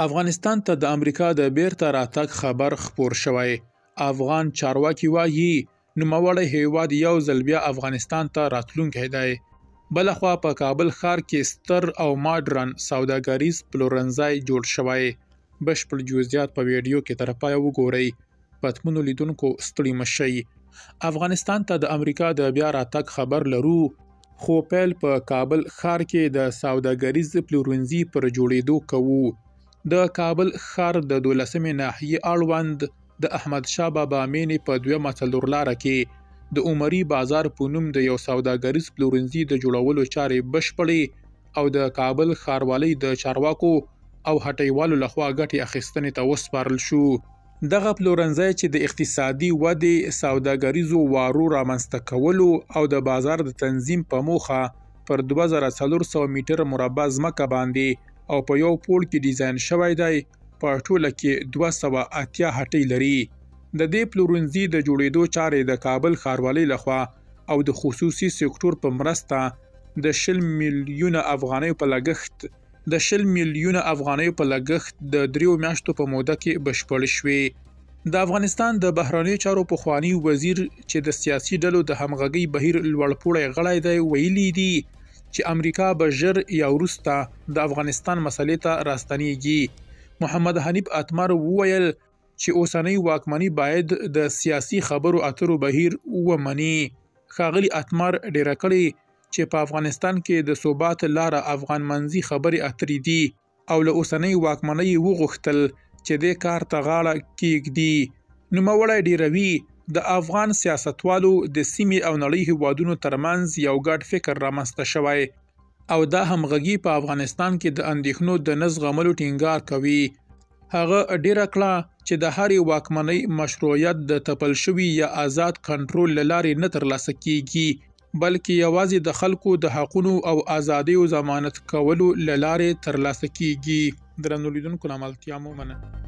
افغانستان ته د امریکا د بیرته راتګ خبر خپور شوی. افغان چارواکي وایي نوموړی هیواد یو ځل بیا افغانستان ته راتلونکی دی. بلخوا په کابل ښار کې ستر او ماډرن سوداګریز پلورنځی جوړ شوی. بشپړ جزئیات په ویډیو کې تر پایه وګورئ. پتمنو لیدونکو ستړي مه شئ. افغانستان ته د امریکا د بیا راتګ خبر لرو، خو پیل په کابل ښار کې د سوداګریز پلورنځي پر جوړېدو کوو. د کابل ښار د 12مې ناحیې اړوند د احمدشاه بابا مینې په 2مه څلورلاره کې د عمري بازار په نوم د یو سوداګریز پلورنځي د جوړولو چارې بشپړې او د کابل ښاروالۍ د چارواکو او هټیوالو لخوا ګټې اخیستنې ته وسپارل شو. دغه پلورنځی چې د اقتصادي ودې، سوداګریزو وارو رامنځته کولو او د بازار د تنظیم په موخه پر 2400 میټر مربع ځمکه باندې او په یو پوړ کې ډیزاین شوی دی، په ټوله کې 280 هټۍ لري. د دې پلورنځي د جوړېدو چارې د کابل ښاروالۍ لخوا او د خصوصي سکتور په مرسته د 20 میلیونه افغانیو په لګښت د 3 میاشتو په موده کې بشپړې شوې. د افغانستان د بهرنیو چارو پخوانی وزیر چې د سیاسي ډلو د همغږۍ بهیر لوړپوړی غړی دی، ویلي دي چې امریکا به ژر یا وروسته د افغانستان مسلې ته راستنیږي. محمد حنیف اتمر وویل چې اوسنۍ واکمني باید د سیاسي خبرو اترو بهیر ومني. ښاغلي اتمر ډیره کړې چې په افغانستان کې د ثبات لاره افغان منځي خبرې اترې دي او له اوسنۍ واکمنۍ وغوښتل چې دې کار ته غاړه کېږدي. نوموړی ډیروي د افغان سیاستوالو د سیمې او نړۍ هیوادونو ترمنځ یو ګډ فکر رامنځته شوی او دا همغږي په افغانستان کې د اندېښنو د نه زغملو ټینګار کوي. هغه ډیره کړه چې د هرې واکمنۍ مشروعیت د تپل شوي یا آزاد کنټرول له لارې نه ترلاسه کیږي، بلکې یوازې د خلکو د حقونو او ازادیو ضمانت کولو له لارې ترلاسه کیږي. درنو لیدونکو، ناملتیا مو مننه.